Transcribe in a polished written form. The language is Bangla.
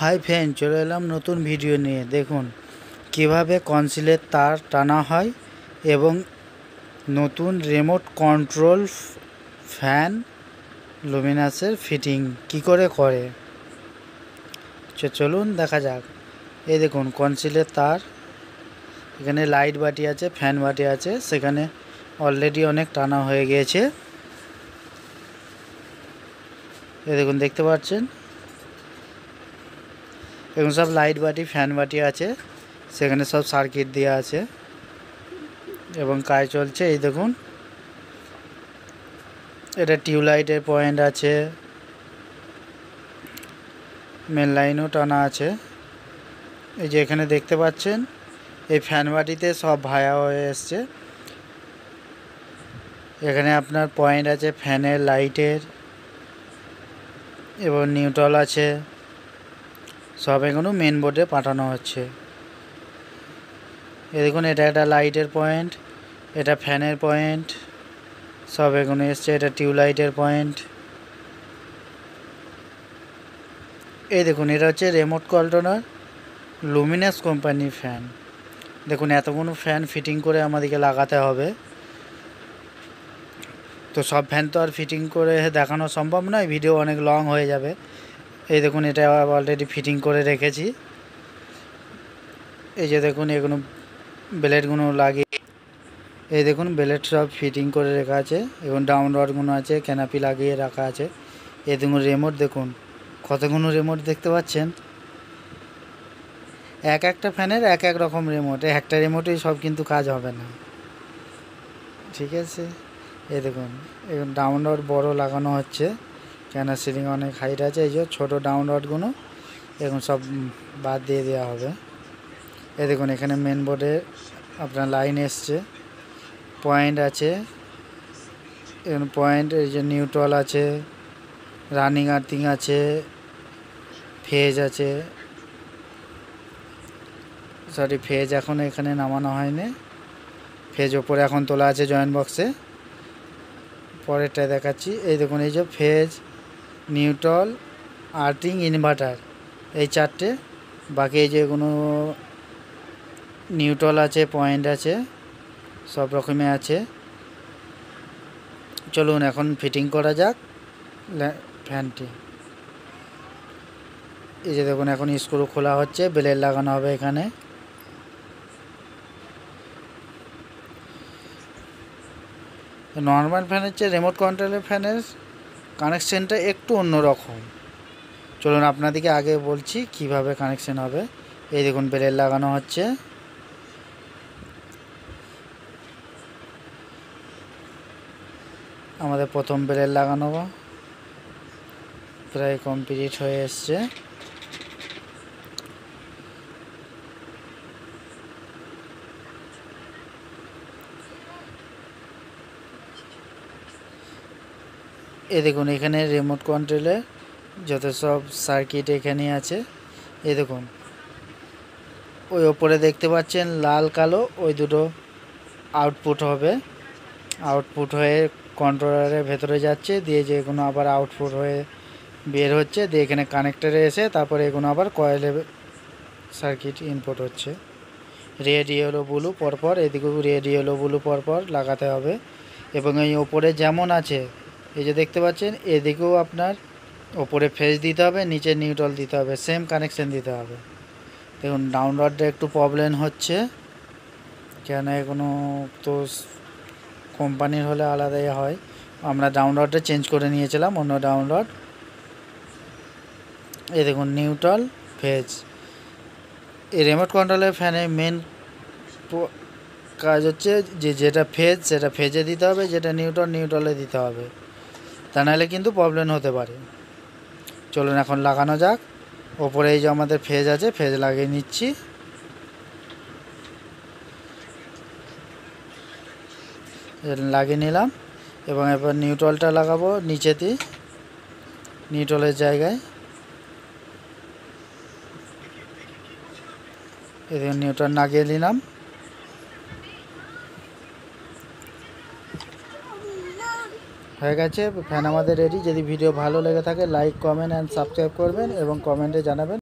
হাই ফ্রেন্ড, চলে এলাম নতুন ভিডিও নিয়ে। দেখুন কিভাবে কনসিলের তার টানা হয় এবং নতুন রিমোট কন্ট্রোল ফ্যান লুমিনাসের ফিটিং কি করে চলুন দেখা যাক। এই দেখুন কনসিলের তার, এখানে লাইট বাটি আছে, ফ্যান বাটি আছে, সেখানে অলরেডি অনেক টানা হয়ে গিয়েছে। এই দেখুন দেখতে পাচ্ছেন, এগুলো সব লাইট বাটি ফ্যান বাটি আছে, সেখানে সব সার্কিট দেওয়া আছে এবং কাজ চলছে। এই দেখুন এটা টিউবলাইটের পয়েন্ট আছে, মেন লাইনও টানা আছে। এই যে এখানে দেখতে পাচ্ছেন, এই ফ্যান বাটিতে সব ভায়া হয়ে এসছে। এখানে আপনার পয়েন্ট আছে ফ্যানের, লাইটের এবং নিউট্রাল আছে, সব এগুলো মেন বোর্ডে পাঠানো হচ্ছে। এই দেখুন এটা একটা লাইটের পয়েন্ট, এটা ফ্যানের পয়েন্ট, সব এগুলো এসছে। এটা টিউবলাইটের পয়েন্ট। এই দেখুন এটা হচ্ছে রিমোট কন্ট্রোলার লুমিনাস কোম্পানির ফ্যান। দেখুন এতগুলো ফ্যান ফিটিং করে আমাদেরকে লাগাতে হবে, তো সব ফ্যান তো আর ফিটিং করে দেখানো সম্ভব নয়, ভিডিও অনেক লং হয়ে যাবে। এই দেখুন এটা অলরেডি ফিটিং করে রেখেছি। এই যে দেখুন এগুলো ব্লেডগুলো লাগিয়ে, এই দেখুন ব্লেড সব ফিটিং করে রাখা আছে এবং ডাউন রডগুলো আছে, ক্যানাপি লাগিয়ে রাখা আছে। এই দেখুন রিমোট, দেখুন কতগুলো রিমোট দেখতে পাচ্ছেন। এক একটা ফ্যানের এক এক রকম রিমোট, একটা রিমোটেই সব কিন্তু কাজ হবে না, ঠিক আছে। এই দেখুন এখন ডাউন রড বড় লাগানো হচ্ছে, কেন সিলিং অনেক হাইট আছে। এই যে ছোটো ডাউন রডগুলো এখন সব বাদ দিয়ে দেওয়া হবে। এই দেখুন এখানে মেন বোর্ডে আপনার লাইন এসছে, পয়েন্ট আছে, এখানে পয়েন্ট, এই যে নিউট্রাল আছে, রানিং আর্থিং আছে, ফেজ আছে, সরি ফেজ এখন এখানে নামানো হয়নি, ফেজ ওপরে এখন তোলা আছে জয়েন্ট বক্সে, পরেরটা দেখাচ্ছি। এই দেখুন এই যে ফেজ, নিউট্রাল, আর্থিং, ইনভার্টার, এই চারটে। বাকি এই যে কোনো নিউট্রাল আছে, পয়েন্ট আছে, সব রকমই আছে। চলুন এখন ফিটিং করা যাক ফ্যানটি। এই যে দেখুন এখন স্ক্রু খোলা হচ্ছে, ব্লেড লাগানো হবে এখানে। নর্মাল ফ্যানের চেয়ে রিমোট কন্ট্রোলের ফ্যানের কানেকশানটা একটু অন্যরকম। চলুন আপনাদেরকে আগে বলছি কিভাবে কানেকশান হবে। এই দেখুন ব্লেড লাগানো হচ্ছে, আমাদের প্রথম ব্লেড লাগানো প্রায় কমপ্লিট হয়ে এসছে। এই দেখুন এখানে রিমোট কন্ট্রোলে যত সব সার্কিট এখানে আছে। এই দেখুন ওই ওপরে দেখতে পাচ্ছেন লাল কালো, ওই দুটো আউটপুট হবে, আউটপুট হয়ে কন্ট্রোলারের ভেতরে যাচ্ছে, দিয়ে যে এগুলো আবার আউটপুট হয়ে বের হচ্ছে, দিয়ে এখানে কানেক্টারে এসে তারপরে এগুলো আবার কয়েলে সার্কিট ইনপুট হচ্ছে। রেড ইয়েলো ব্লু পরপর, এদিকেও রেড ইয়েলো ব্লু পরপর লাগাতে হবে। এবং এই ওপরে যেমন আছে, এই যে দেখতে পাচ্ছেন, এদিকেও আপনার ওপরে ফেজ দিতে হবে, নিচে নিউট্রাল দিতে হবে, সেম কানেকশান দিতে হবে। দেখুন ডাউন রডটা একটু প্রবলেম হচ্ছে, কেন এগুলো তো কোম্পানির হলে আলাদাই হয়, আমরা ডাউন রডটা চেঞ্জ করে নিয়েছিলাম, অন্য ডাউন রড। এই দেখুন নিউট্রাল, ফেজ। এই রিমোট কন্ট্রোলের ফ্যানের মেন কাজ হচ্ছে যে যেটা ফেজ সেটা ফেজে দিতে হবে, যেটা নিউট্রাল নিউট্রালে দিতে হবে, তা নাহলে কিন্তু প্রবলেম হতে পারে। চলুন এখন লাগানো যাক। ওপরে এই যে আমাদের ফেজ আছে, ফেজ লাগিয়ে নিচ্ছি। লাগিয়ে নিলাম এবং এবার নিউট্রালটা লাগাবো নিচেতেই, নিউট্রালের জায়গায়। এদিকে নিউট্রাল লাগিয়ে নিলাম। হয়ে গেছে ফ্যান আমাদের রেডি। যদি ভিডিও ভালো লেগে থাকে লাইক, কমেন্ট অ্যান্ড সাবস্ক্রাইব করবেন এবং কমেন্টে জানাবেন।